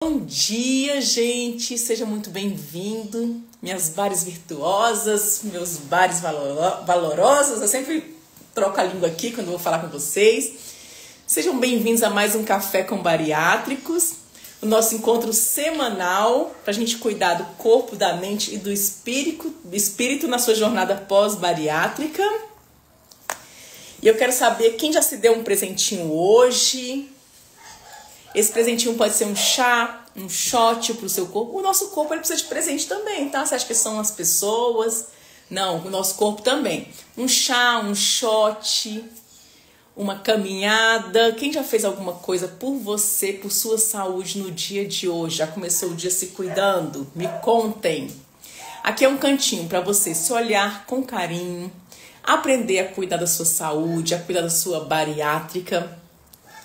Bom dia, gente! Seja muito bem-vindo, minhas bares virtuosas, meus bares valorosos. Eu sempre troco a língua aqui quando vou falar com vocês. Sejam bem-vindos a mais um Café com Bariátricos, o nosso encontro semanal para a gente cuidar do corpo, da mente e do espírito na sua jornada pós-bariátrica. E eu quero saber quem já se deu um presentinho hoje. Esse presentinho pode ser um chá, um shot para o seu corpo. O nosso corpo ele precisa de presente também, tá? Você acha que são as pessoas? Não, o nosso corpo também. Um chá, um shot, uma caminhada. Quem já fez alguma coisa por você, por sua saúde no dia de hoje? Já começou o dia se cuidando? Me contem. Aqui é um cantinho para você se olhar com carinho, aprender a cuidar da sua saúde, a cuidar da sua bariátrica,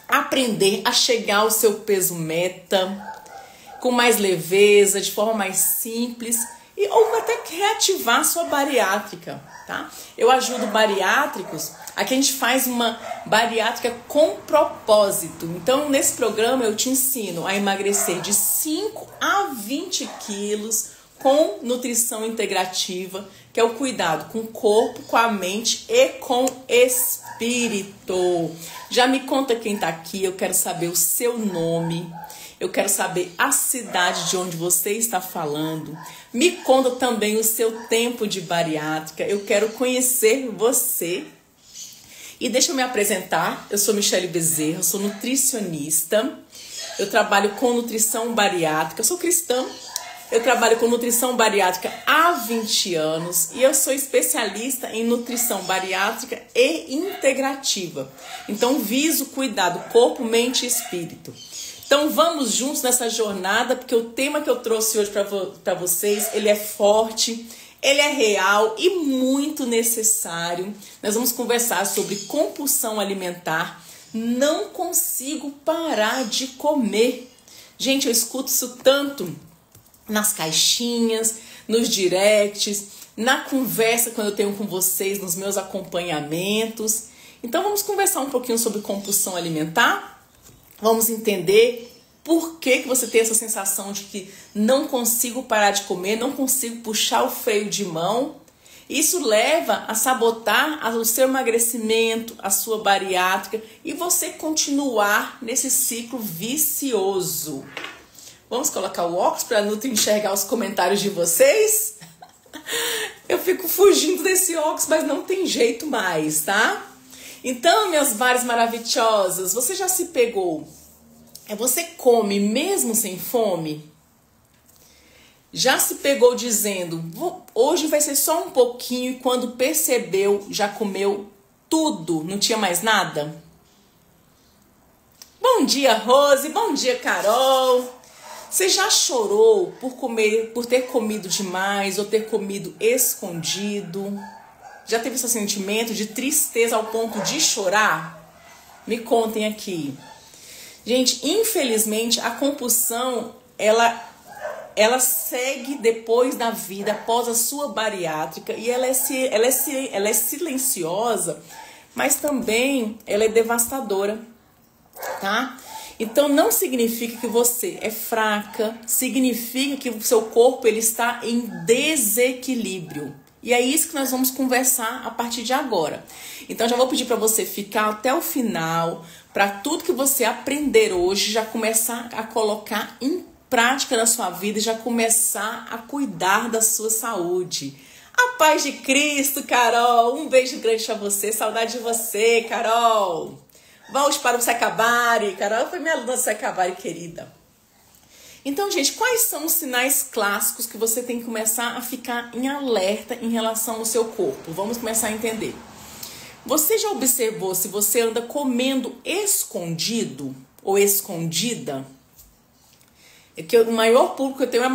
aprender a chegar ao seu peso meta com mais leveza, de forma mais simples ou até reativar a sua bariátrica, tá? Eu ajudo bariátricos, aqui a gente faz uma bariátrica com propósito. Então, nesse programa eu te ensino a emagrecer de 5 a 20 quilos com nutrição integrativa, que é o cuidado com o corpo, com a mente e com o espírito. Já me conta quem tá aqui, eu quero saber o seu nome, eu quero saber a cidade de onde você está falando. Me conta também o seu tempo de bariátrica, eu quero conhecer você. E deixa eu me apresentar, eu sou Michele Bezerra, sou nutricionista, eu trabalho com nutrição bariátrica, eu sou cristã. Eu trabalho com nutrição bariátrica há 20 anos e eu sou especialista em nutrição bariátrica e integrativa. Então, viso cuidar do corpo, mente e espírito. Então, vamos juntos nessa jornada, porque o tema que eu trouxe hoje para vocês, ele é forte, ele é real e muito necessário. Nós vamos conversar sobre compulsão alimentar. Não consigo parar de comer. Gente, eu escuto isso tanto nas caixinhas, nos directs, na conversa quando eu tenho com vocês, nos meus acompanhamentos. Então vamos conversar um pouquinho sobre compulsão alimentar. Vamos entender por que você tem essa sensação de que não consigo parar de comer, não consigo puxar o freio de mão. Isso leva a sabotar o seu emagrecimento, a sua bariátrica e você continuar nesse ciclo vicioso. Vamos colocar o óculos para não enxergar os comentários de vocês? Eu fico fugindo desse óculos, mas não tem jeito mais, tá? Então, minhas bares maravilhosas, você já se pegou? Você come mesmo sem fome? Já se pegou dizendo, hoje vai ser só um pouquinho e quando percebeu, já comeu tudo, não tinha mais nada? Bom dia, Rose, bom dia, Carol. Você já chorou por ter comido demais ou ter comido escondido? Já teve esse sentimento de tristeza ao ponto de chorar? Me contem aqui. Gente, infelizmente a compulsão, ela segue depois da vida, após a sua bariátrica, e ela é silenciosa, mas também ela é devastadora, tá? Então não significa que você é fraca, significa que o seu corpo ele está em desequilíbrio. E é isso que nós vamos conversar a partir de agora. Então já vou pedir para você ficar até o final, para tudo que você aprender hoje já começar a colocar em prática na sua vida e já começar a cuidar da sua saúde. A paz de Cristo, Carol! Um beijo grande para você, saudade de você, Carol! Vamos para o Secabari. Carol foi minha aluna do Secabari, querida. Então, gente, quais são os sinais clássicos que você tem que começar a ficar em alerta em relação ao seu corpo? Vamos começar a entender. Você já observou se você anda comendo escondido ou escondida? É que o maior público que eu tenho, a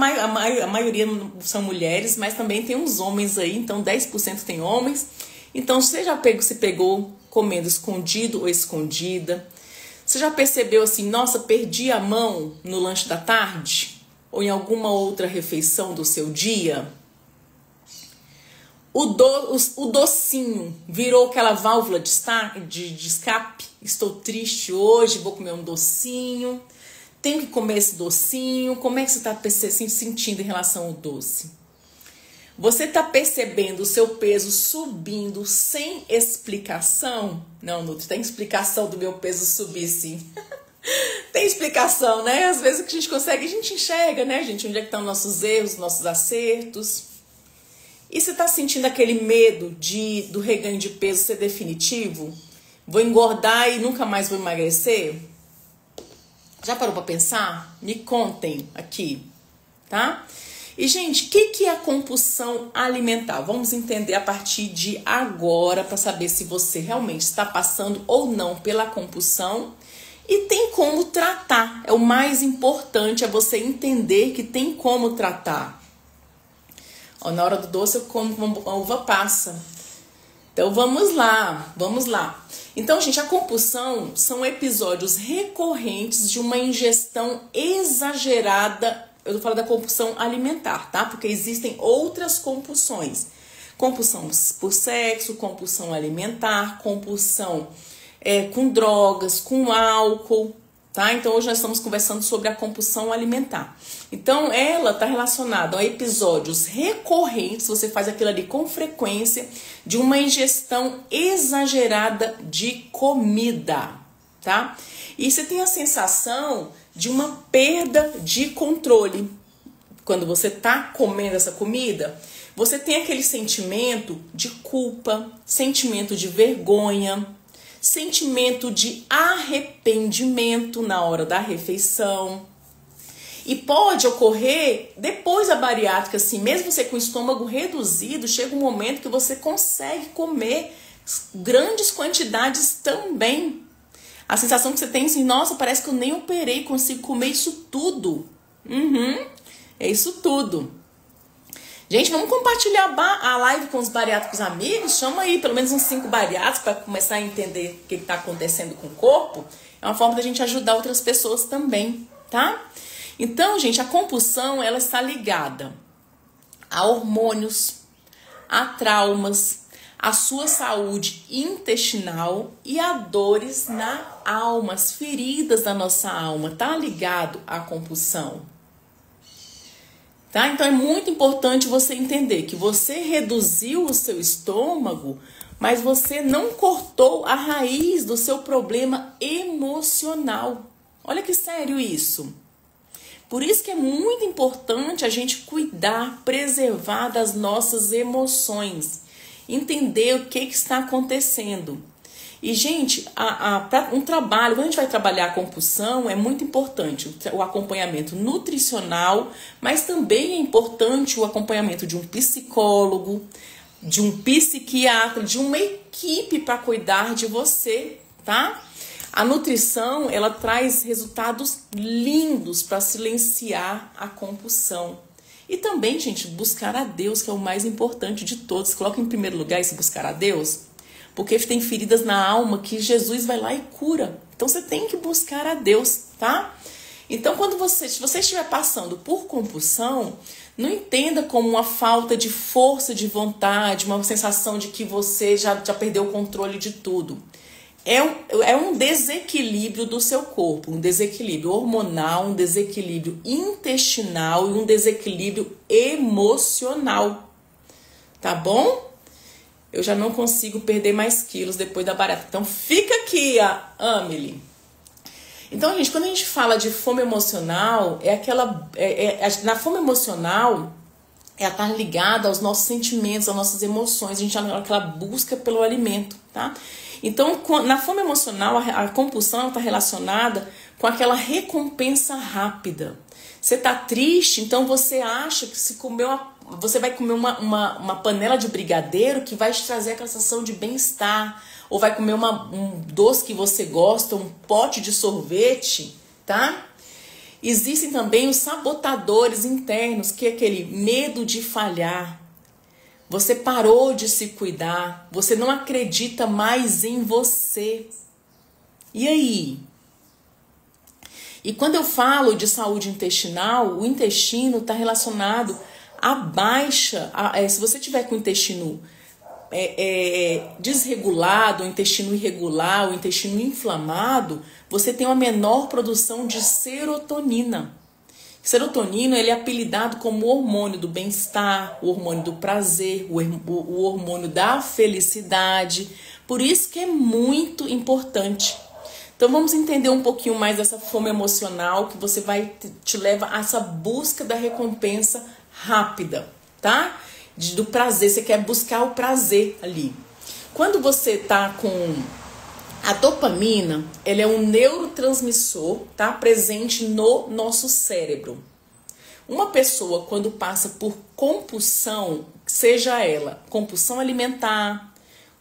maioria são mulheres, mas também tem uns homens aí, então 10% tem homens. Então, você já se pegou comendo escondido ou escondida? Você já percebeu assim, nossa, perdi a mão no lanche da tarde? Ou em alguma outra refeição do seu dia? O docinho virou aquela válvula de escape? Estou triste hoje, vou comer um docinho. Tenho que comer esse docinho? Como é que você está se sentindo em relação ao doce? Você está percebendo o seu peso subindo sem explicação? Não, Nutri, tem explicação do meu peso subir, sim. Tem explicação, né? Às vezes o que a gente consegue, a gente enxerga, né, gente? Onde é que estão nossos erros, nossos acertos. E você está sentindo aquele medo do reganho de peso ser definitivo? Vou engordar e nunca mais vou emagrecer? Já parou para pensar? Me contem aqui, tá? E, gente, o que é a compulsão alimentar? Vamos entender a partir de agora para saber se você realmente está passando ou não pela compulsão e tem como tratar. É o mais importante, é você entender que tem como tratar. Ó, na hora do doce eu como uma uva passa. Então vamos lá. Então, gente, a compulsão são episódios recorrentes de uma ingestão exagerada. Eu tô falando da compulsão alimentar, tá? Porque existem outras compulsões. Compulsão por sexo, compulsão alimentar, compulsão com drogas, com álcool, tá? Então hoje nós estamos conversando sobre a compulsão alimentar. Então ela está relacionada a episódios recorrentes, você faz aquilo ali com frequência, de uma ingestão exagerada de comida, tá? E você tem a sensação de uma perda de controle. Quando você está comendo essa comida, você tem aquele sentimento de culpa, sentimento de vergonha, sentimento de arrependimento na hora da refeição. E pode ocorrer depois da bariátrica, assim, mesmo você com o estômago reduzido, chega um momento que você consegue comer grandes quantidades também. A sensação que você tem assim, nossa, parece que eu nem operei, consigo comer isso tudo. É isso tudo. Gente, vamos compartilhar a live com os bariátricos amigos. Chama aí pelo menos uns 5 bariátricos para começar a entender o que está acontecendo com o corpo. É uma forma da gente ajudar outras pessoas também, tá? Então, gente, a compulsão, ela está ligada a hormônios, a traumas, a sua saúde intestinal e a dores na alma, as feridas da nossa alma. Tá ligado à compulsão? Tá? Então é muito importante você entender que você reduziu o seu estômago, mas você não cortou a raiz do seu problema emocional. Olha que sério isso. Por isso que é muito importante a gente cuidar, preservar das nossas emoções, entender o que está acontecendo. E, gente, um trabalho, quando a gente vai trabalhar a compulsão, é muito importante o acompanhamento nutricional, mas também é importante o acompanhamento de um psicólogo, de um psiquiatra, de uma equipe para cuidar de você, tá? A nutrição, ela traz resultados lindos para silenciar a compulsão. E também, gente, buscar a Deus, que é o mais importante de todos. Coloca em primeiro lugar esse buscar a Deus, porque tem feridas na alma que Jesus vai lá e cura. Então você tem que buscar a Deus, tá? Então se você estiver passando por compulsão, não entenda como uma falta de força de vontade, uma sensação de que você já perdeu o controle de tudo. É um desequilíbrio do seu corpo, um desequilíbrio hormonal, um desequilíbrio intestinal e um desequilíbrio emocional, tá bom? Eu já não consigo perder mais quilos depois da bariátrica. Então fica aqui, Amelie. Então, gente, quando a gente fala de fome emocional, na fome emocional, ela tá ligada aos nossos sentimentos, às nossas emoções, a gente aquela busca pelo alimento, tá? Então, na fome emocional, a compulsão está relacionada com aquela recompensa rápida. Você tá triste, então você acha que você vai comer uma panela de brigadeiro que vai te trazer aquela sensação de bem-estar, ou vai comer um doce que você gosta, um pote de sorvete, tá? Existem também os sabotadores internos, que é aquele medo de falhar. Você parou de se cuidar, você não acredita mais em você. E aí? E quando eu falo de saúde intestinal, o intestino está relacionado à baixa. Se você tiver com o intestino desregulado, o intestino irregular, o intestino inflamado, você tem uma menor produção de serotonina. Serotonina, ele é apelidado como o hormônio do bem-estar, o hormônio do prazer, o hormônio da felicidade. Por isso que é muito importante. Então vamos entender um pouquinho mais dessa fome emocional que você te leva a essa busca da recompensa rápida, tá? Do prazer, você quer buscar o prazer ali. Quando você tá com a dopamina, ela é um neurotransmissor, tá? Presente no nosso cérebro. Uma pessoa quando passa por compulsão, seja ela compulsão alimentar,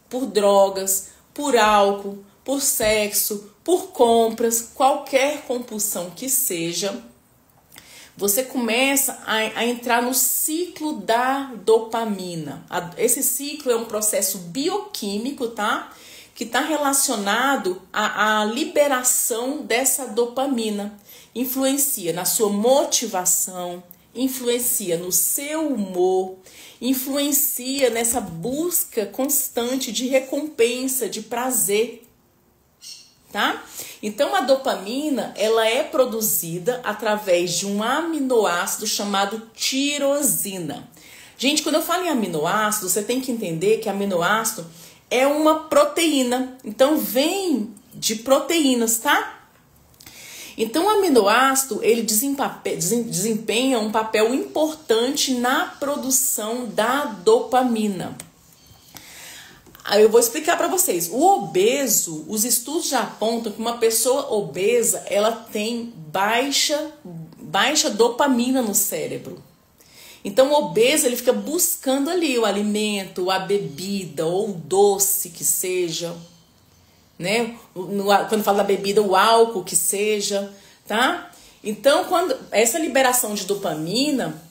por drogas, por álcool, por sexo, por compras, qualquer compulsão que seja, você começa a entrar no ciclo da dopamina. Esse ciclo é um processo bioquímico, tá? Que está relacionado à liberação dessa dopamina. Influencia na sua motivação, influencia no seu humor, influencia nessa busca constante de recompensa, de prazer. Tá? Então a dopamina, ela é produzida através de um aminoácido chamado tirosina. Gente, quando eu falo em aminoácido, você tem que entender que aminoácido é uma proteína. Então vem de proteínas, tá? Então o aminoácido, ele desempenha um papel importante na produção da dopamina. Aí eu vou explicar para vocês. O obeso, os estudos já apontam que uma pessoa obesa, ela tem baixa dopamina no cérebro. Então o obeso, ele fica buscando ali o alimento, a bebida ou o doce que seja, né? Quando fala da bebida, o álcool que seja, tá? Então, quando essa liberação de dopamina,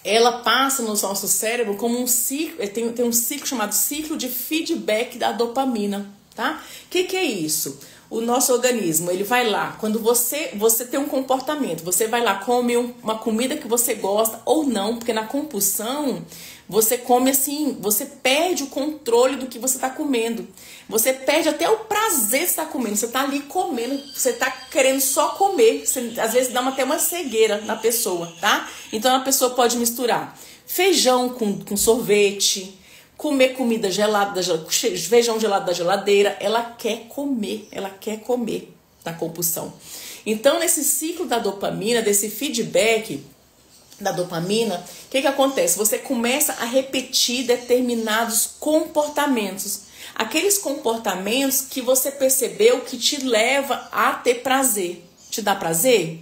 ela passa no nosso cérebro como um ciclo, tem um ciclo chamado ciclo de feedback da dopamina, tá? O que é isso? O nosso organismo, ele vai lá, quando você tem um comportamento, você vai lá, come uma comida que você gosta ou não, porque na compulsão, você come assim, você perde o controle do que você está comendo. Você perde até o prazer de estar comendo. Você está ali comendo, você está querendo só comer. Você, às vezes dá até uma cegueira na pessoa, tá? Então a pessoa pode misturar feijão com sorvete, comer comida gelada, feijão gelado da geladeira. Ela quer comer na compulsão. Então nesse ciclo da dopamina, desse feedback da dopamina, o que acontece? Você começa a repetir determinados comportamentos. Aqueles comportamentos que você percebeu que te leva a ter prazer. Te dá prazer?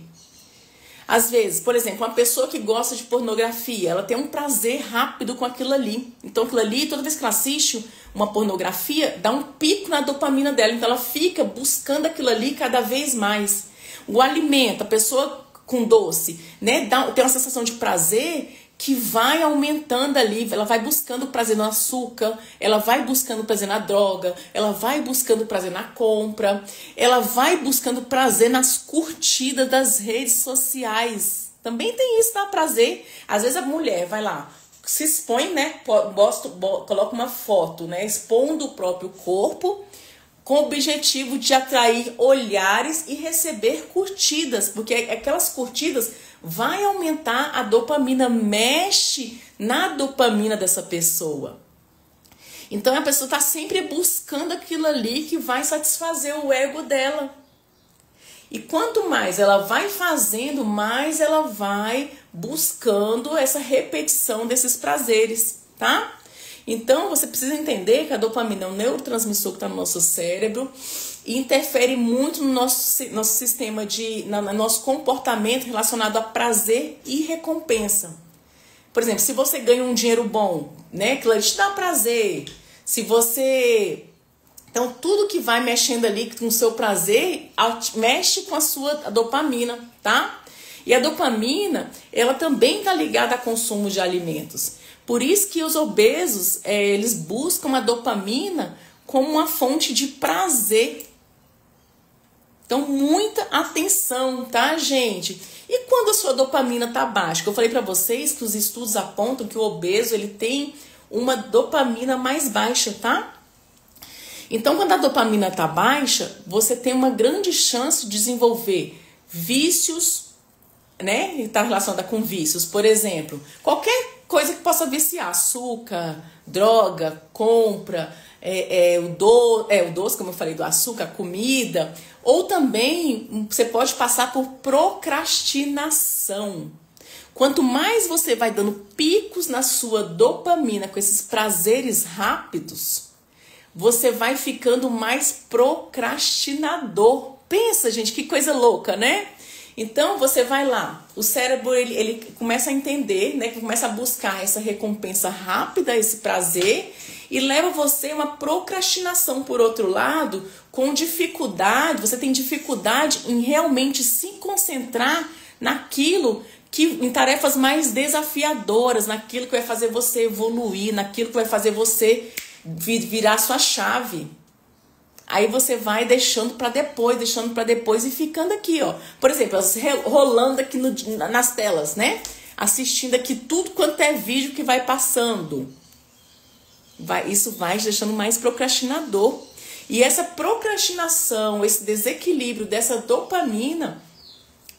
Às vezes, por exemplo, uma pessoa que gosta de pornografia, ela tem um prazer rápido com aquilo ali. Então aquilo ali, toda vez que ela assiste uma pornografia, dá um pico na dopamina dela. Então ela fica buscando aquilo ali cada vez mais. O alimento, a pessoa com doce, né, tem uma sensação de prazer que vai aumentando ali, ela vai buscando prazer no açúcar, ela vai buscando prazer na droga, ela vai buscando prazer na compra, ela vai buscando prazer nas curtidas das redes sociais. Também tem isso, dá prazer. Às vezes a mulher vai lá, se expõe, né, coloca uma foto, né, expondo o próprio corpo, com o objetivo de atrair olhares e receber curtidas, porque aquelas curtidas vai aumentar a dopamina, mexe na dopamina dessa pessoa. Então a pessoa está sempre buscando aquilo ali que vai satisfazer o ego dela. E quanto mais ela vai fazendo, mais ela vai buscando essa repetição desses prazeres, tá? Então, você precisa entender que a dopamina é um neurotransmissor que está no nosso cérebro e interfere muito no nosso sistema, no nosso comportamento relacionado a prazer e recompensa. Por exemplo, se você ganha um dinheiro bom, né, aquilo te dá prazer. Se você... Então, tudo que vai mexendo ali com o seu prazer, mexe com a sua dopamina, tá? E a dopamina, ela também está ligada ao consumo de alimentos. Por isso que os obesos, eles buscam a dopamina como uma fonte de prazer. Então, muita atenção, tá, gente? E quando a sua dopamina tá baixa? Eu falei para vocês que os estudos apontam que o obeso, ele tem uma dopamina mais baixa, tá? Então, quando a dopamina tá baixa, você tem uma grande chance de desenvolver vícios, né? E tá relacionada com vícios. Por exemplo, qualquer coisa que possa viciar, açúcar, droga, compra, o doce, como eu falei, do açúcar, comida. Ou também você pode passar por procrastinação. Quanto mais você vai dando picos na sua dopamina com esses prazeres rápidos, você vai ficando mais procrastinador. Pensa, gente, que coisa louca, né? Então, você vai lá, o cérebro ele começa a entender, né? Começa a buscar essa recompensa rápida, esse prazer, e leva você a uma procrastinação, por outro lado, com dificuldade. Você tem dificuldade em realmente se concentrar naquilo em tarefas mais desafiadoras, naquilo que vai fazer você evoluir, naquilo que vai fazer você virar sua chave. Aí você vai deixando para depois e ficando aqui, ó. Por exemplo, rolando aqui nas telas, né? Assistindo aqui tudo quanto é vídeo que vai passando. Isso vai te deixando mais procrastinador. E essa procrastinação, esse desequilíbrio dessa dopamina,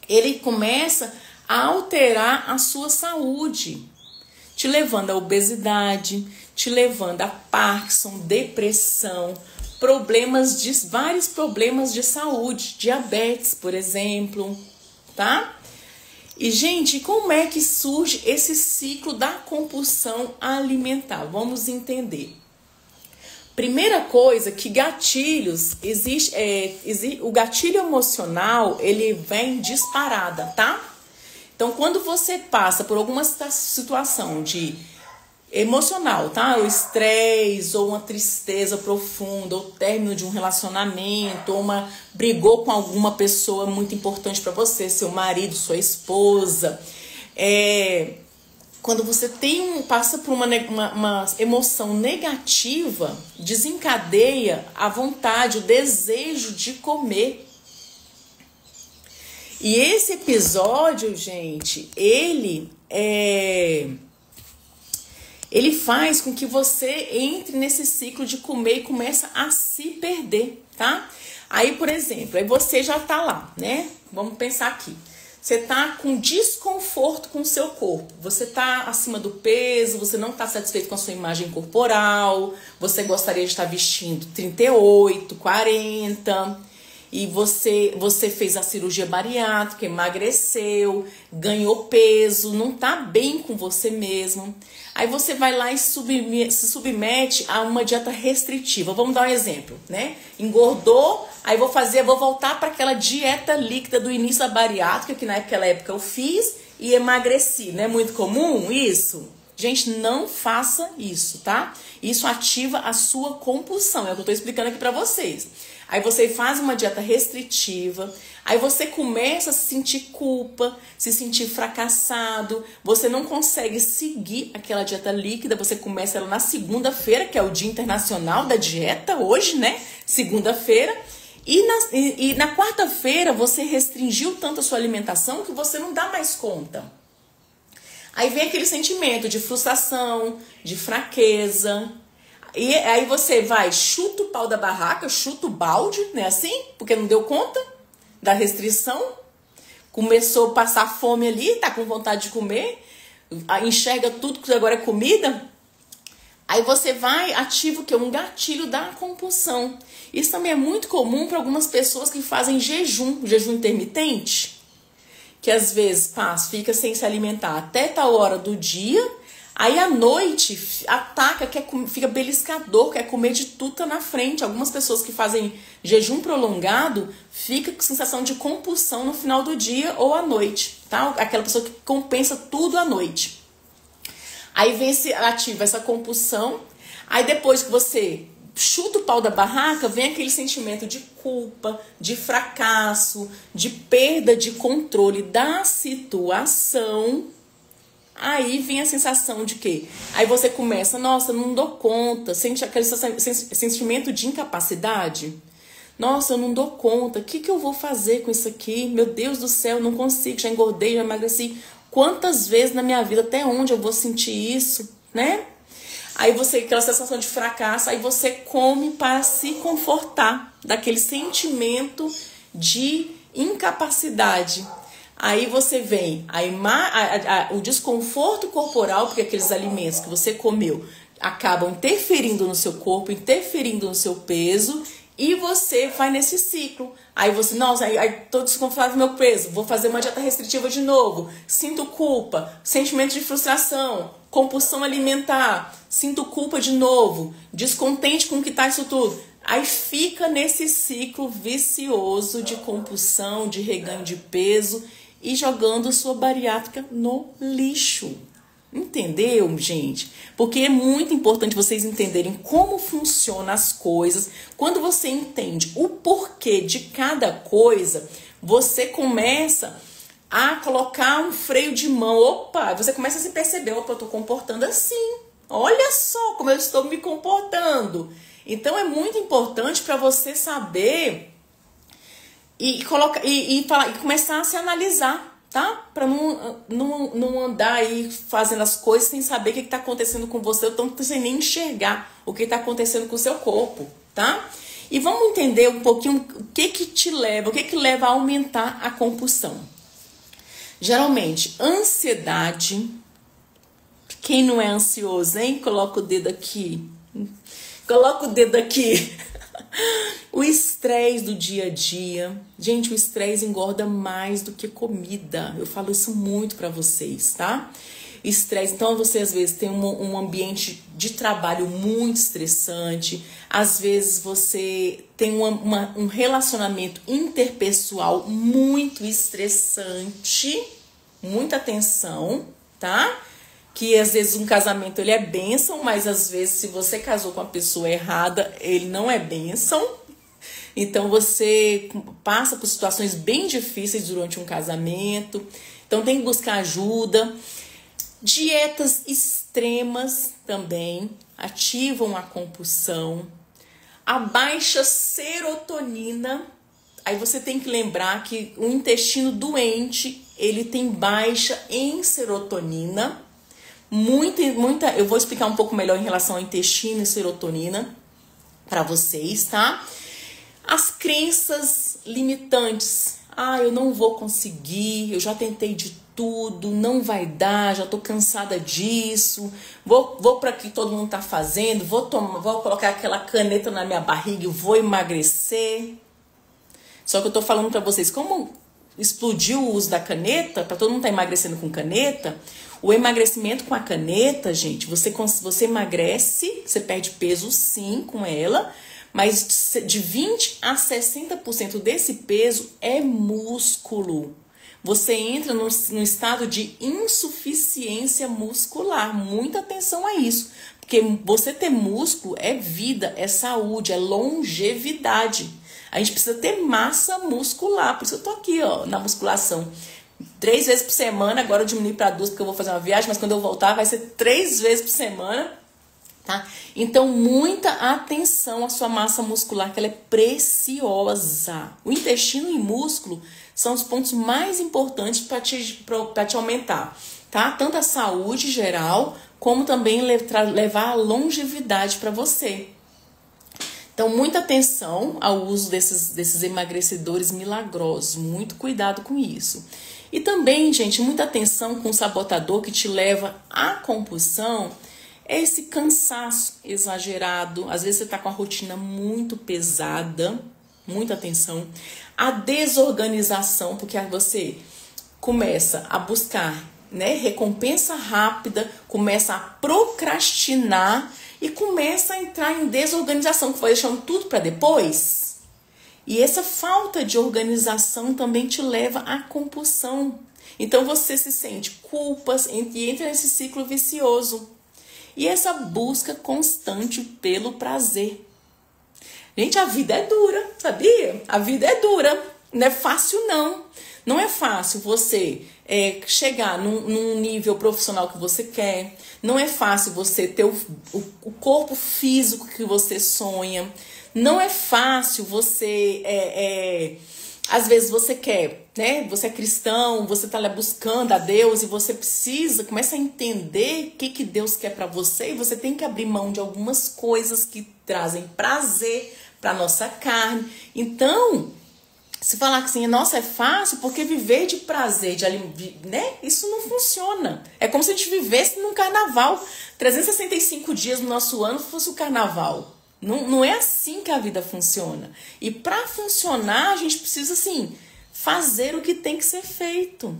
ele começa a alterar a sua saúde, te levando à obesidade, te levando a Parkinson, depressão, vários problemas de saúde, diabetes, por exemplo, tá? E, gente, como é que surge esse ciclo da compulsão alimentar? Vamos entender. Primeira coisa, que gatilhos, o gatilho emocional, ele vem disparada, tá? Então, quando você passa por alguma situação emocional, tá? O estresse, ou uma tristeza profunda, ou término de um relacionamento, ou brigou com alguma pessoa muito importante para você, seu marido, sua esposa. Quando você passa por uma emoção negativa, desencadeia a vontade, o desejo de comer. E esse episódio, gente, ele faz com que você entre nesse ciclo de comer e começa a se perder, tá? Aí, por exemplo, aí você já tá lá, né? Vamos pensar aqui. Você tá com desconforto com o seu corpo. Você tá acima do peso, você não tá satisfeito com a sua imagem corporal, você gostaria de estar vestindo 38, 40... E você fez a cirurgia bariátrica, emagreceu, ganhou peso, não tá bem com você mesmo. Aí você vai lá e se submete a uma dieta restritiva. Vamos dar um exemplo, né? Engordou, aí vou voltar para aquela dieta líquida do início da bariátrica, que naquela época eu fiz, e emagreci. Não é muito comum isso? Gente, não faça isso, tá? Isso ativa a sua compulsão, é o que eu tô explicando aqui pra vocês. Aí você faz uma dieta restritiva, aí você começa a se sentir culpa, se sentir fracassado, você não consegue seguir aquela dieta líquida, você começa ela na segunda-feira, que é o Dia Internacional da Dieta, hoje, né? Segunda-feira. E na quarta-feira você restringiu tanto a sua alimentação que você não dá mais conta. Aí vem aquele sentimento de frustração, de fraqueza. E aí você chuta o pau da barraca, chuta o balde, né, assim? Porque não deu conta da restrição. Começou a passar fome ali, tá com vontade de comer. Enxerga tudo que agora é comida. Aí você ativa o quê? Um gatilho da compulsão. Isso também é muito comum para algumas pessoas que fazem jejum intermitente. Que às vezes fica sem se alimentar até tal hora do dia. Aí à noite ataca, fica beliscador, quer comer de tudo, tá na frente. Algumas pessoas que fazem jejum prolongado ficam com sensação de compulsão no final do dia ou à noite, tá? Aquela pessoa que compensa tudo à noite. Aí ativa essa compulsão. Aí depois que você chuta o pau da barraca, vem aquele sentimento de culpa, de fracasso, de perda de controle da situação. Aí vem a sensação de quê? Aí você começa, nossa, não dou conta, sente aquele sentimento de incapacidade. Nossa, eu não dou conta, o que eu vou fazer com isso aqui? Meu Deus do céu, não consigo, já engordei, já emagreci. Quantas vezes na minha vida, até onde eu vou sentir isso, né? Aí você, aquela sensação de fracasso, aí você come para se confortar daquele sentimento de incapacidade. Aí você vem o desconforto corporal, porque aqueles alimentos que você comeu acabam interferindo no seu corpo, interferindo no seu peso, e você vai nesse ciclo. Aí você, nossa, aí tô desconfortável com meu peso, vou fazer uma dieta restritiva de novo, sinto culpa, sentimento de frustração, compulsão alimentar, sinto culpa de novo, descontente com o que tá isso tudo. Aí fica nesse ciclo vicioso de compulsão, de reganho de peso e jogando sua bariátrica no lixo. Entendeu, gente? Porque é muito importante vocês entenderem como funcionam as coisas. Quando você entende o porquê de cada coisa, você começa a colocar um freio de mão. Opa, você começa a se perceber, opa, eu estou comportando assim. Olha só como eu estou me comportando. Então é muito importante para você saber e começar a se analisar. Tá? Para não andar aí fazendo as coisas sem saber o que está acontecendo com você, ou então sem nem enxergar o que está acontecendo com o seu corpo, tá? E vamos entender um pouquinho o que leva a aumentar a compulsão. Geralmente, ansiedade. Quem não é ansioso, hein? Coloca o dedo aqui. Coloca o dedo aqui. O estresse do dia a dia. Gente, o estresse engorda mais do que comida. Eu falo isso muito pra vocês, tá? Estresse. Então, você às vezes tem um ambiente de trabalho muito estressante. Às vezes você tem um relacionamento interpessoal muito estressante. Muita tensão, tá? Que às vezes um casamento ele é bênção, mas às vezes se você casou com a pessoa errada, ele não é bênção. Então você passa por situações bem difíceis durante um casamento. Então tem que buscar ajuda. Dietas extremas também ativam a compulsão. A baixa serotonina. Aí você tem que lembrar que o intestino doente, ele tem baixa em serotonina. Eu vou explicar um pouco melhor em relação ao intestino e serotonina para vocês, tá? As crenças limitantes. Eu não vou conseguir, eu já tentei de tudo, não vai dar, já tô cansada disso. Vou para que todo mundo tá fazendo, vou colocar aquela caneta na minha barriga e vou emagrecer. Só que eu tô falando para vocês, como explodiu o uso da caneta, para todo mundo tá emagrecendo com caneta. O emagrecimento com a caneta, gente, você emagrece, você perde peso sim com ela, mas de 20 a 60% desse peso é músculo. Você entra no estado de insuficiência muscular. Muita atenção a isso, porque você ter músculo é vida, é saúde, é longevidade. A gente precisa ter massa muscular, por isso eu tô aqui, ó, na musculação. 3 vezes por semana, agora eu diminui para 2 porque eu vou fazer uma viagem, mas quando eu voltar vai ser 3 vezes por semana, tá? Então, muita atenção à sua massa muscular, que ela é preciosa. O intestino e músculo são os pontos mais importantes para te aumentar, tá? Tanto a saúde geral, como também levar a longevidade para você. Então, muita atenção ao uso desses emagrecedores milagrosos. Muito cuidado com isso. E também, gente, muita atenção com o sabotador que te leva à compulsão. É esse cansaço exagerado. Às vezes você está com a rotina muito pesada. Muita atenção. A desorganização, porque você começa a buscar, né, recompensa rápida, começa a procrastinar e começa a entrar em desorganização, que vai deixando tudo para depois. E essa falta de organização também te leva à compulsão. Então você se sente culpas e entra nesse ciclo vicioso. E essa busca constante pelo prazer. Gente, a vida é dura, sabia? A vida é dura. Não é fácil, não. Não é fácil você chegar num nível profissional que você quer. Não é fácil você ter o corpo físico que você sonha. Não é fácil você Às vezes você quer, né? Você é cristão, você tá lá buscando a Deus e você começa a entender o que Deus quer para você e você tem que abrir mão de algumas coisas que trazem prazer para nossa carne. Então, se falar que assim, nossa, é fácil porque viver de prazer, né? Isso não funciona. É como se a gente vivesse num carnaval. 365 dias no nosso ano fosse o carnaval. Não é assim que a vida funciona. E para funcionar, a gente precisa, assim, fazer o que tem que ser feito.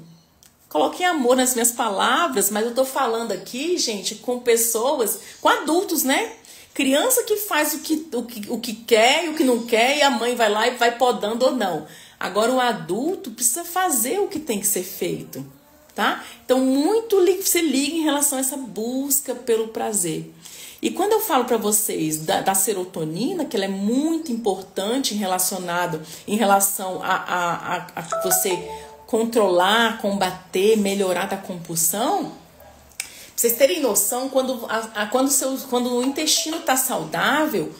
Coloquem amor nas minhas palavras, mas eu tô falando aqui, gente, com pessoas, com adultos, né? Criança que faz o que quer e o que não quer, e a mãe vai lá e vai podando ou não. Agora, o adulto precisa fazer o que tem que ser feito, tá? Então, muito se liga em relação a essa busca pelo prazer. E quando eu falo para vocês da serotonina, que ela é muito importante em relação a você controlar, combater, melhorar da compulsão, pra vocês terem noção, quando o intestino está saudável,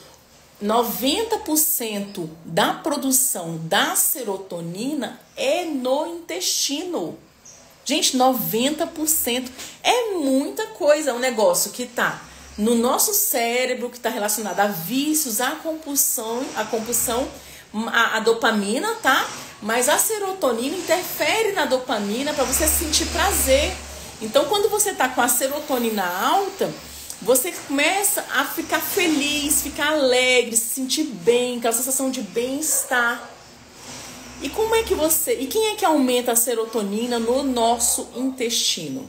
90% da produção da serotonina é no intestino. Gente, 90% é muita coisa. É um negócio que está no nosso cérebro, que está relacionado a vícios, a compulsão, a dopamina, tá? Mas a serotonina interfere na dopamina para você sentir prazer. Então, quando você tá com a serotonina alta, você começa a ficar feliz, ficar alegre, se sentir bem, aquela sensação de bem-estar. E quem é que aumenta a serotonina no nosso intestino?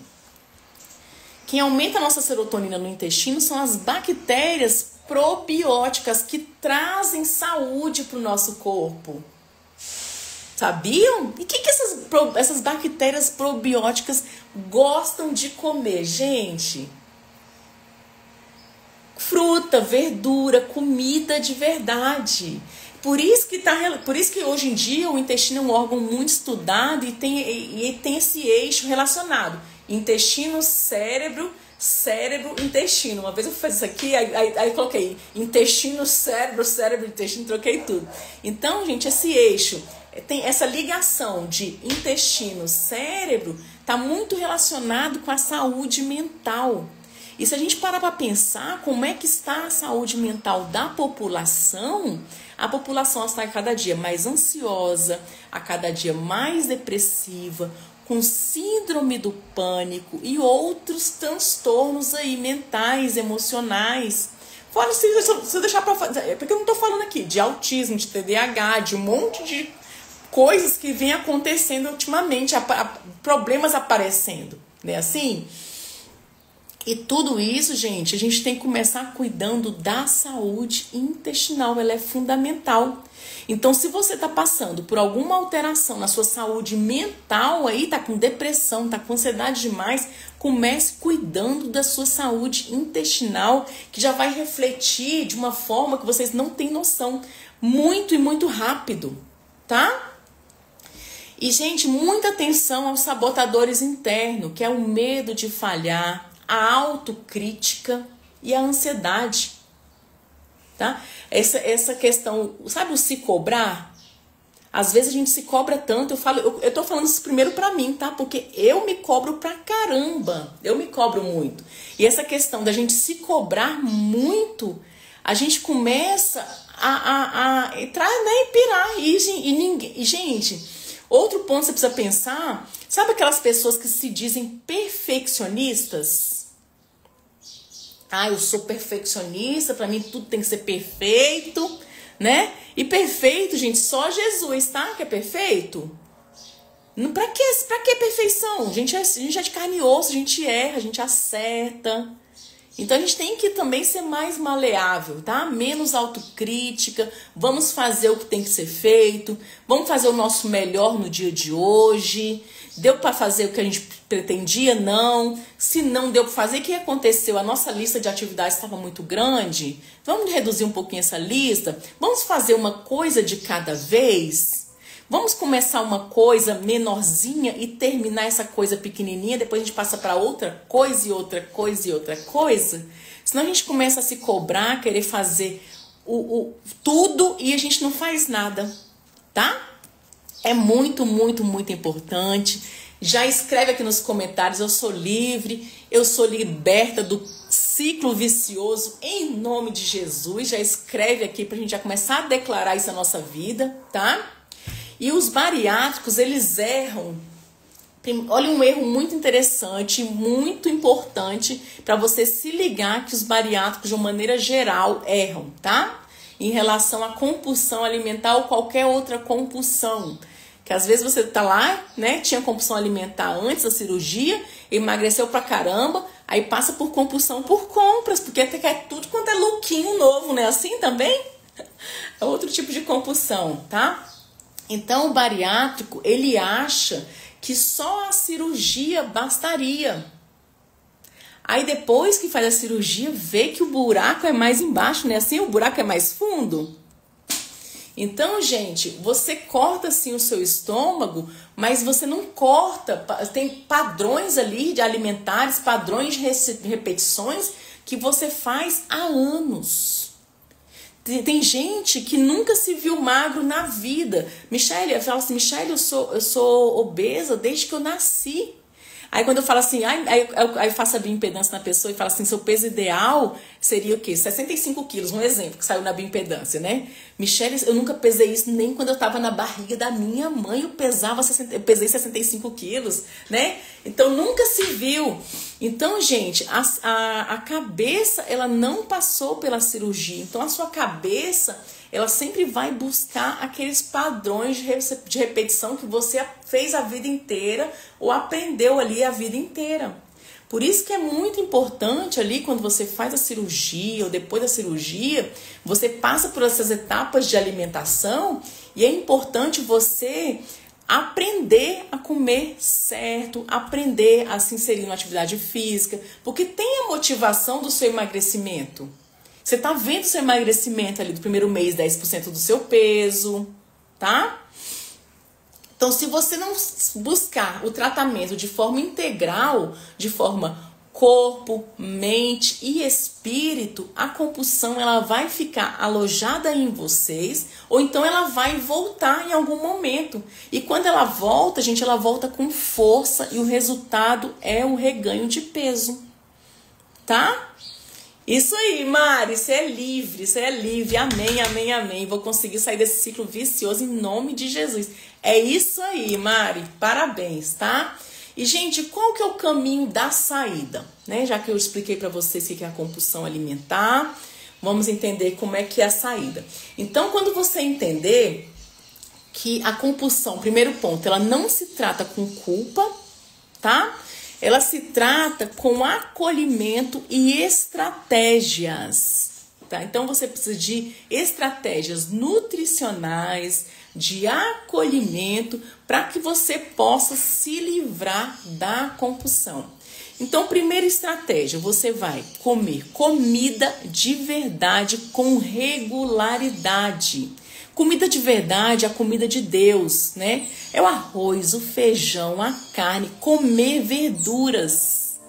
Quem aumenta a nossa serotonina no intestino são as bactérias probióticas que trazem saúde para o nosso corpo. Sabiam? E o que essas bactérias probióticas gostam de comer, gente? Fruta, verdura, comida de verdade. Por isso que hoje em dia o intestino é um órgão muito estudado e tem esse eixo relacionado. Intestino, cérebro, intestino. Uma vez eu fiz isso aqui, aí coloquei intestino, cérebro, intestino, troquei tudo. Então, gente, esse eixo, tem essa ligação de intestino, cérebro, está muito relacionado com a saúde mental. E se a gente parar para pensar como é que está a saúde mental da população, a população está cada dia mais ansiosa, a cada dia mais depressiva, com síndrome do pânico e outros transtornos aí mentais, emocionais. Fora se eu deixar para fazer, porque eu não estou falando aqui de autismo, de TDAH, de um monte de coisas que vem acontecendo ultimamente, problemas aparecendo, né? Assim. E tudo isso, gente, a gente tem que começar cuidando da saúde intestinal, ela é fundamental. Então, se você está passando por alguma alteração na sua saúde mental, aí tá com depressão, tá com ansiedade demais, comece cuidando da sua saúde intestinal, que já vai refletir de uma forma que vocês não têm noção, muito e muito rápido, tá? E, gente, muita atenção aos sabotadores internos, que é o medo de falhar, a autocrítica e a ansiedade, tá? Essa questão, sabe o se cobrar? Às vezes a gente se cobra tanto, eu tô falando isso primeiro pra mim, tá? Porque eu me cobro pra caramba, eu me cobro muito. E essa questão da gente se cobrar muito, a gente começa a entrar, né, e pirar. E gente, outro ponto que você precisa pensar, sabe aquelas pessoas que se dizem perfeccionistas? Ah, eu sou perfeccionista, pra mim tudo tem que ser perfeito, né? E perfeito, gente, só Jesus, tá? Que é perfeito. Pra que perfeição? A gente é de carne e osso, a gente erra, a gente acerta. Então a gente tem que também ser mais maleável, tá? Menos autocrítica, vamos fazer o que tem que ser feito, vamos fazer o nosso melhor no dia de hoje. Deu para fazer o que a gente pretendia? Não. Se não deu para fazer, o que aconteceu? A nossa lista de atividades estava muito grande. Vamos reduzir um pouquinho essa lista? Vamos fazer uma coisa de cada vez? Vamos começar uma coisa menorzinha e terminar essa coisa pequenininha, depois a gente passa para outra coisa e outra coisa e outra coisa? Senão a gente começa a se cobrar, querer fazer tudo e a gente não faz nada, tá? É muito, muito, muito importante. Já escreve aqui nos comentários, eu sou livre, eu sou liberta do ciclo vicioso em nome de Jesus. Já escreve aqui pra gente já começar a declarar isso na nossa vida, tá? E os bariátricos, eles erram. Olha, um erro muito interessante, muito importante para você se ligar que os bariátricos, de uma maneira geral, erram, tá? Em relação à compulsão alimentar ou qualquer outra compulsão. Que às vezes você tá lá, né? Tinha compulsão alimentar antes da cirurgia, emagreceu pra caramba, aí passa por compulsão por compras, porque até quer tudo quanto é lookinho novo, né? Assim também? É outro tipo de compulsão, tá? Então o bariátrico, ele acha que só a cirurgia bastaria. Aí depois que faz a cirurgia, vê que o buraco é mais embaixo, né? Assim, o buraco é mais fundo. Então, gente, você corta assim o seu estômago, mas você não corta. Tem padrões ali de alimentares, padrões de repetições que você faz há anos. Tem gente que nunca se viu magro na vida. Michele, eu falo assim, Michele, eu sou obesa desde que eu nasci. Aí quando eu falo assim, aí eu faço a bioimpedância na pessoa e falo assim, seu peso ideal seria o quê? 65 quilos, um exemplo que saiu na bioimpedância, né? Michele, eu nunca pesei isso nem quando eu tava na barriga da minha mãe, eu pesei 65 quilos, né? Então nunca se viu. Então, gente, a cabeça, ela não passou pela cirurgia. Então a sua cabeça, ela sempre vai buscar aqueles padrões de repetição que você fez a vida inteira ou aprendeu ali a vida inteira. Por isso que é muito importante ali, quando você faz a cirurgia ou depois da cirurgia, você passa por essas etapas de alimentação e é importante você aprender a comer certo, aprender a se inserir na atividade física, porque tem a motivação do seu emagrecimento. Você tá vendo seu emagrecimento ali do primeiro mês, 10% do seu peso, tá? Então, se você não buscar o tratamento de forma integral, de forma corpo, mente e espírito, a compulsão ela vai ficar alojada em vocês, ou então ela vai voltar em algum momento. E quando ela volta, gente, ela volta com força e o resultado é o reganho de peso, tá? Isso aí, Mari, você é livre, você é livre, amém, amém, amém. Vou conseguir sair desse ciclo vicioso em nome de Jesus. É isso aí, Mari, parabéns, tá? E, gente, qual que é o caminho da saída? Né? Já que eu expliquei para vocês o que é a compulsão alimentar, vamos entender como é que é a saída. Então, quando você entender que a compulsão, primeiro ponto, ela não se trata com culpa, tá? Ela se trata com acolhimento e estratégias, tá? Então você precisa de estratégias nutricionais, de acolhimento, para que você possa se livrar da compulsão. Então, primeira estratégia, você vai comer comida de verdade com regularidade. Comida de verdade é a comida de Deus, né? É o arroz, o feijão, a carne, comer verduras.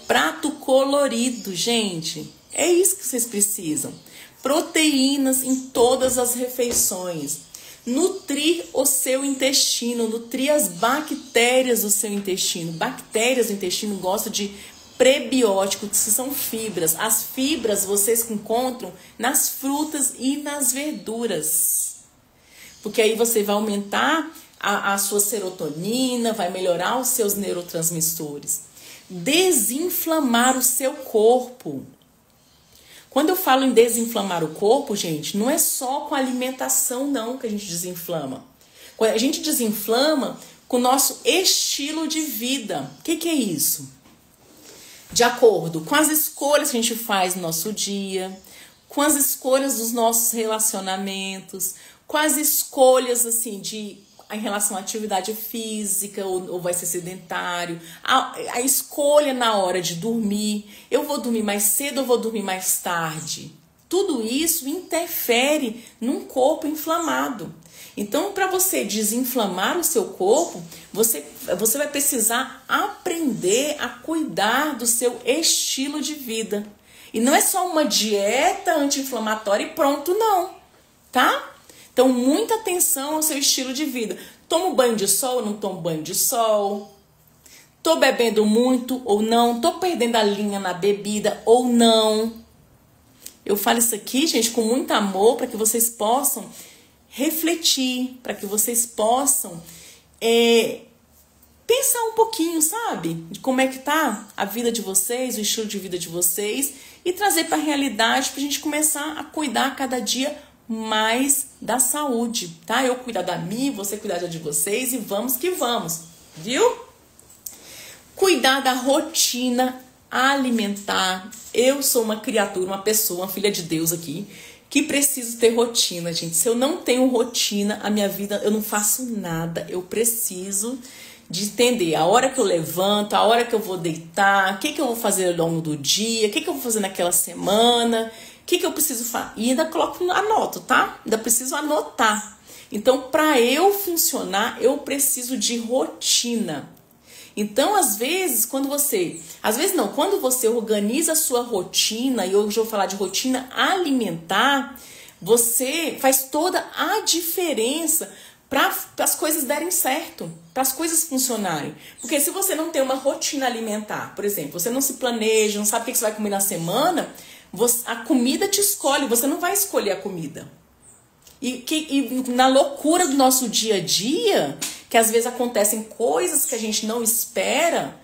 Prato colorido, gente. É isso que vocês precisam. Proteínas em todas as refeições. Nutrir o seu intestino, nutrir as bactérias do seu intestino. Bactérias do intestino gostam de prebióticos, que são fibras. As fibras vocês encontram nas frutas e nas verduras. Porque aí você vai aumentar a sua serotonina, vai melhorar os seus neurotransmissores. Desinflamar o seu corpo. Quando eu falo em desinflamar o corpo, gente, não é só com alimentação não que a gente desinflama. A gente desinflama com o nosso estilo de vida. O que é isso? De acordo com as escolhas que a gente faz no nosso dia, com as escolhas dos nossos relacionamentos, com as escolhas assim em relação à atividade física, ou vai ser sedentário, a escolha na hora de dormir, eu vou dormir mais cedo ou vou dormir mais tarde. Tudo isso interfere num corpo inflamado. Então, para você desinflamar o seu corpo, você vai precisar aprender a cuidar do seu estilo de vida. E não é só uma dieta anti-inflamatória e pronto, não, tá? Então, muita atenção ao seu estilo de vida. Tomo banho de sol ou não tomo banho de sol? Tô bebendo muito ou não? Tô perdendo a linha na bebida ou não? Eu falo isso aqui, gente, com muito amor, para que vocês possam refletir, para que vocês possam pensar um pouquinho, sabe? De como é que tá a vida de vocês, o estilo de vida de vocês, e trazer para a realidade pra gente começar a cuidar cada dia mais da saúde, tá? Eu cuidar da minha, você cuidar de vocês e vamos que vamos, viu? Cuidar da rotina alimentar. Eu sou uma criatura, uma pessoa, uma filha de Deus aqui, que preciso ter rotina, gente. Se eu não tenho rotina, a minha vida, eu não faço nada. Eu preciso de entender a hora que eu levanto, a hora que eu vou deitar, o que eu vou fazer ao longo do dia, o que eu vou fazer naquela semana, o que eu preciso fazer. E ainda anoto, tá? Ainda preciso anotar. Então, para eu funcionar, eu preciso de rotina. Então, quando você organiza a sua rotina, e hoje eu vou falar de rotina alimentar, você faz toda a diferença para as coisas darem certo, para as coisas funcionarem. Porque se você não tem uma rotina alimentar, por exemplo, você não se planeja, não sabe o que você vai comer na semana, a comida te escolhe, você não vai escolher a comida. E na loucura do nosso dia a dia, que às vezes acontecem coisas que a gente não espera,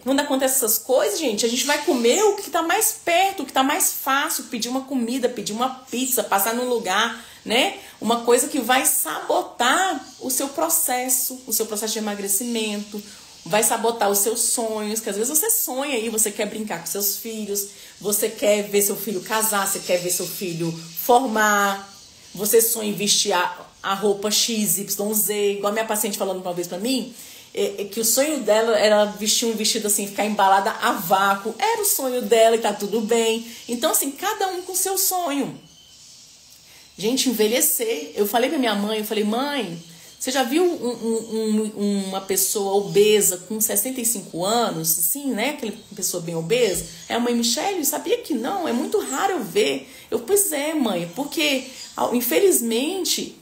quando acontecem essas coisas, gente, a gente vai comer o que está mais perto, o que está mais fácil, pedir uma comida, pedir uma pizza, passar num lugar, né? Uma coisa que vai sabotar o seu processo de emagrecimento, vai sabotar os seus sonhos, que às vezes você sonha aí, você quer brincar com seus filhos, você quer ver seu filho casar, você quer ver seu filho formar, você sonha em vestir a roupa XYZ, igual a minha paciente falando uma vez pra mim, que o sonho dela era vestir um vestido assim, ficar embalada a vácuo, era o sonho dela e tá tudo bem. Então assim, cada um com seu sonho. Gente, envelhecer, eu falei pra minha mãe, eu falei, mãe, você já viu uma pessoa obesa com 65 anos, assim, né, aquela pessoa bem obesa? É a mãe Michele, sabia que não, é muito raro eu ver. Pois é, mãe, porque infelizmente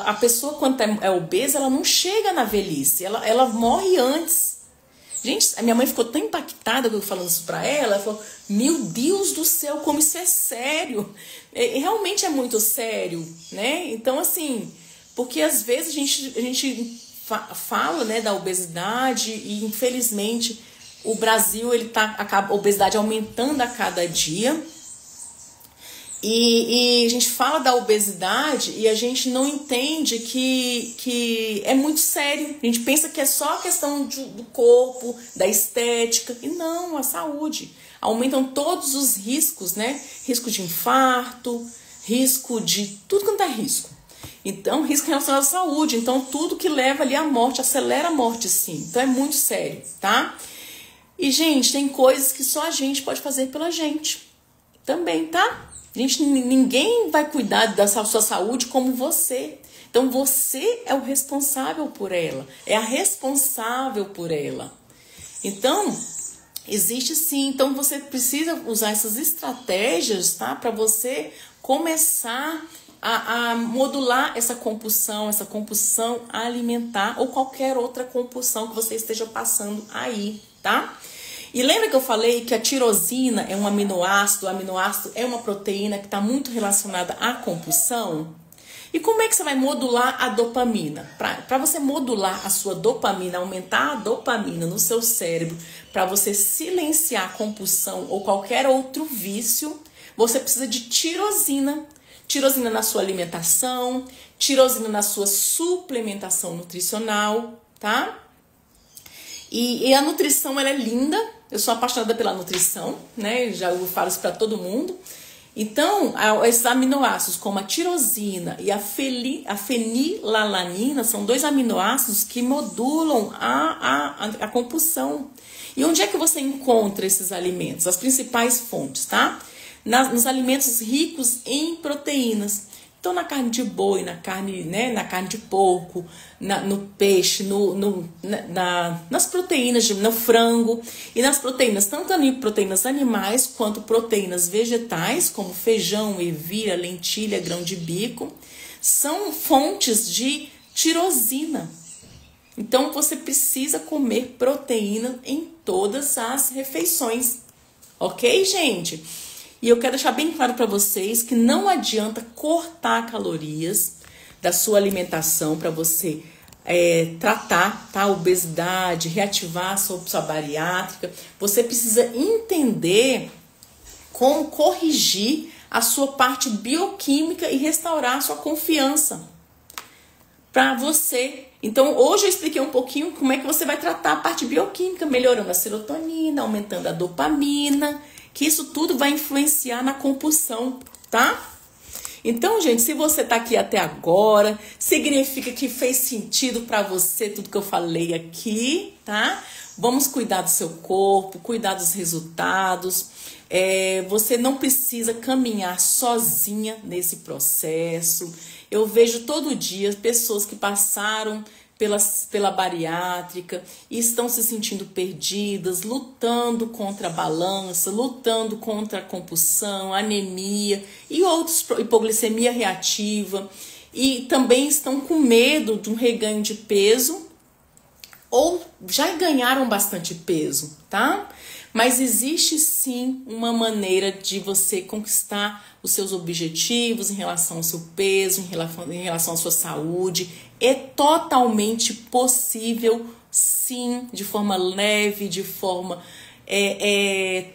a pessoa quando é obesa, ela não chega na velhice, ela morre antes. Gente, a minha mãe ficou tão impactada eu falando isso pra ela falou, meu Deus do céu, como isso é sério. Realmente é muito sério, né? Então, assim, porque às vezes a gente fala, né, da obesidade e infelizmente o Brasil, a obesidade aumentando a cada dia. E a gente fala da obesidade e a gente não entende que é muito sério. A gente pensa que é só a questão do corpo, da estética. E não, a saúde. Aumentam todos os riscos, né? Risco de infarto, risco de tudo quanto é risco. Então, risco relacionado à saúde. Então, tudo que leva ali à morte, acelera a morte, sim. Então, é muito sério, tá? E, gente, tem coisas que só a gente pode fazer pela gente. Também, tá? Gente, ninguém vai cuidar da sua saúde como você. Então, você é o responsável por ela. É a responsável por ela. Então, existe sim. Então, você precisa usar essas estratégias, tá? Para você começar a modular essa compulsão alimentar ou qualquer outra compulsão que você esteja passando aí, tá? E lembra que eu falei que a tirosina é um aminoácido, o aminoácido é uma proteína que está muito relacionada à compulsão? E como é que você vai modular a dopamina? Para você modular a sua dopamina, aumentar a dopamina no seu cérebro, para você silenciar a compulsão ou qualquer outro vício, você precisa de tirosina. Tirosina na sua alimentação, tirosina na sua suplementação nutricional, tá? E a nutrição, ela é linda. Eu sou apaixonada pela nutrição, né? Eu falo isso para todo mundo. Então, esses aminoácidos como a tirosina e a fenilalanina são 2 aminoácidos que modulam a compulsão. E onde é que você encontra esses alimentos? As principais fontes, tá? Nos alimentos ricos em proteínas. Então, na carne de boi, na carne de porco, no peixe, nas proteínas, no frango e nas proteínas, tanto proteínas animais quanto proteínas vegetais, como feijão, ervilha, lentilha, grão de bico, são fontes de tirosina. Então você precisa comer proteína em todas as refeições, ok, gente? E eu quero deixar bem claro para vocês que não adianta cortar calorias da sua alimentação para você tratar, tá, a obesidade, reativar a sua bariátrica. Você precisa entender como corrigir a sua parte bioquímica e restaurar a sua confiança para você. Então, hoje eu expliquei um pouquinho como é que você vai tratar a parte bioquímica, melhorando a serotonina, aumentando a dopamina, que isso tudo vai influenciar na compulsão, tá? Então, gente, se você tá aqui até agora, significa que fez sentido para você tudo que eu falei aqui, tá? Vamos cuidar do seu corpo, cuidar dos resultados. Você não precisa caminhar sozinha nesse processo. Eu vejo todo dia pessoas que passaram pela bariátrica e estão se sentindo perdidas, lutando contra a balança, lutando contra a compulsão, anemia e hipoglicemia reativa, e também estão com medo de um reganho de peso ou já ganharam bastante peso, tá? Mas existe sim uma maneira de você conquistar os seus objetivos em relação ao seu peso, em relação à sua saúde. É totalmente possível, sim, de forma leve, de forma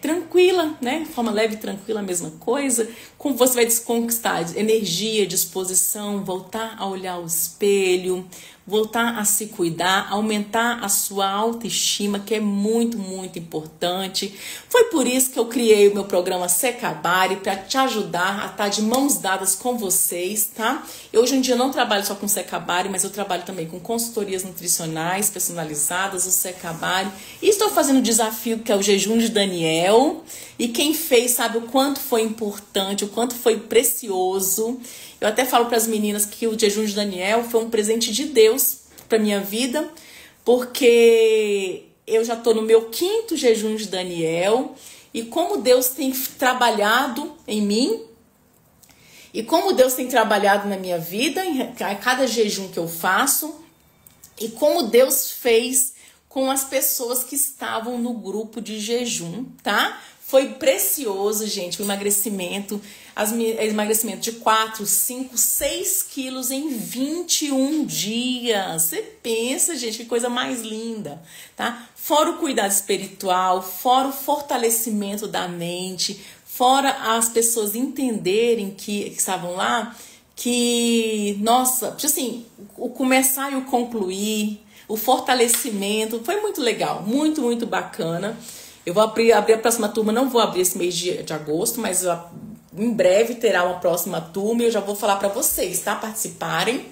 tranquila, né? De forma leve e tranquila, a mesma coisa. Como você vai conquistar energia, disposição, voltar a olhar o espelho, voltar a se cuidar, aumentar a sua autoestima, que é muito, muito importante. Foi por isso que eu criei o meu programa Secabari, para te ajudar a estar de mãos dadas com vocês, tá? Eu, hoje em dia, não trabalho só com Secabari, mas eu trabalho também com consultorias nutricionais personalizadas, o Secabari. E estou fazendo um desafio que é o Jejum de Daniel. E quem fez sabe o quanto foi importante, o quanto foi precioso. Eu até falo para as meninas que o Jejum de Daniel foi um presente de Deus para minha vida, porque eu já estou no meu 5º Jejum de Daniel, e como Deus tem trabalhado em mim, e como Deus tem trabalhado na minha vida, a cada jejum que eu faço, e como Deus fez com as pessoas que estavam no grupo de jejum, tá? Foi precioso, gente, o emagrecimento, emagrecimento de 4, 5, 6 quilos em 21 dias. Você pensa, gente, que coisa mais linda, tá? Fora o cuidado espiritual, fora o fortalecimento da mente, fora as pessoas entenderem que estavam lá, que, nossa, assim, o começar e o concluir, o fortalecimento, foi muito legal, muito, muito bacana. Eu vou abrir a próxima turma, não vou abrir esse mês de agosto, mas em breve terá uma próxima turma e eu já vou falar para vocês, tá? Participarem,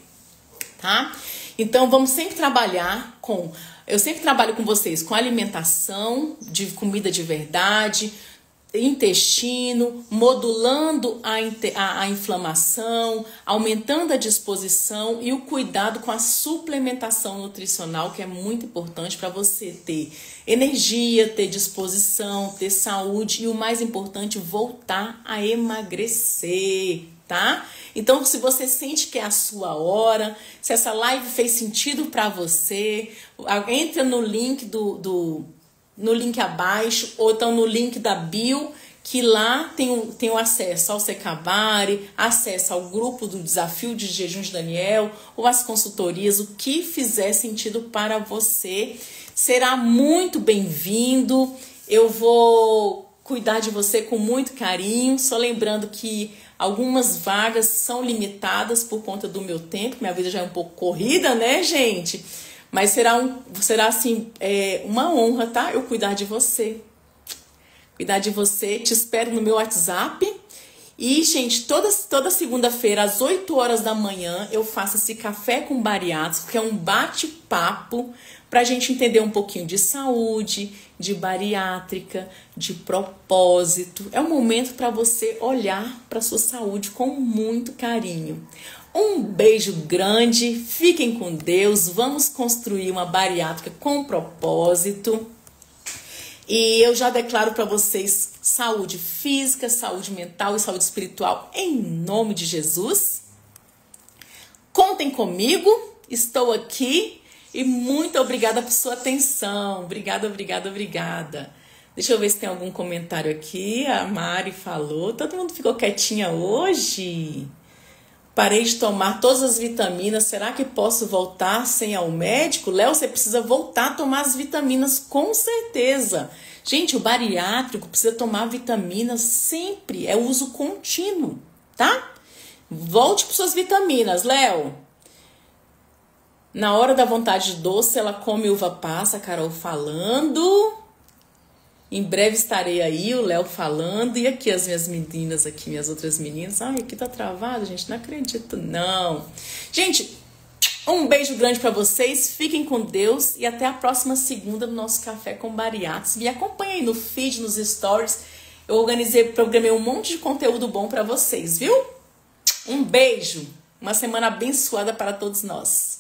tá? Então, vamos sempre trabalhar com... Eu sempre trabalho com vocês com alimentação, de comida de verdade, intestino, modulando a inflamação, aumentando a disposição e o cuidado com a suplementação nutricional, que é muito importante para você ter energia, ter disposição, ter saúde e, o mais importante, voltar a emagrecer, tá? Então, se você sente que é a sua hora, se essa live fez sentido para você, entra no link no link abaixo, ou então no link da bio, que lá tem o acesso ao Secabari, acesso ao grupo do Desafio de Jejum de Daniel, ou as consultorias, o que fizer sentido para você. Será muito bem-vindo. Eu vou cuidar de você com muito carinho, só lembrando que algumas vagas são limitadas por conta do meu tempo, minha vida já é um pouco corrida, né, gente? Mas será assim, uma honra, tá? Eu cuidar de você. Cuidar de você. Te espero no meu WhatsApp. E, gente, toda segunda-feira, às 8 horas da manhã, eu faço esse café com bariátrico, que é um bate-papo pra gente entender um pouquinho de saúde, de bariátrica, de propósito. É um momento para você olhar para sua saúde com muito carinho. Um beijo grande, fiquem com Deus, vamos construir uma bariátrica com propósito. E eu já declaro para vocês saúde física, saúde mental e saúde espiritual em nome de Jesus. Contem comigo estou aqui e muito obrigada por sua atenção. Obrigada, obrigada, obrigada. Deixa eu ver se tem algum comentário aqui. A Mari falou. Todo mundo ficou quietinha hoje. Parei de tomar todas as vitaminas. Será que posso voltar sem ir ao médico? Léo, você precisa voltar a tomar as vitaminas, com certeza. Gente, o bariátrico precisa tomar vitaminas sempre. É uso contínuo, tá? Volte para suas vitaminas, Léo. Na hora da vontade de doce, ela come uva passa, a Carol falando. Em breve estarei aí, o Léo falando. E aqui as minhas meninas, aqui, minhas outras meninas. Ai, aqui tá travado, gente, não acredito, não. Gente, um beijo grande pra vocês. Fiquem com Deus e até a próxima segunda no nosso Café com Bariátricos. Me acompanhem aí no feed, nos stories. Eu programei um monte de conteúdo bom pra vocês, viu? Um beijo. Uma semana abençoada para todos nós.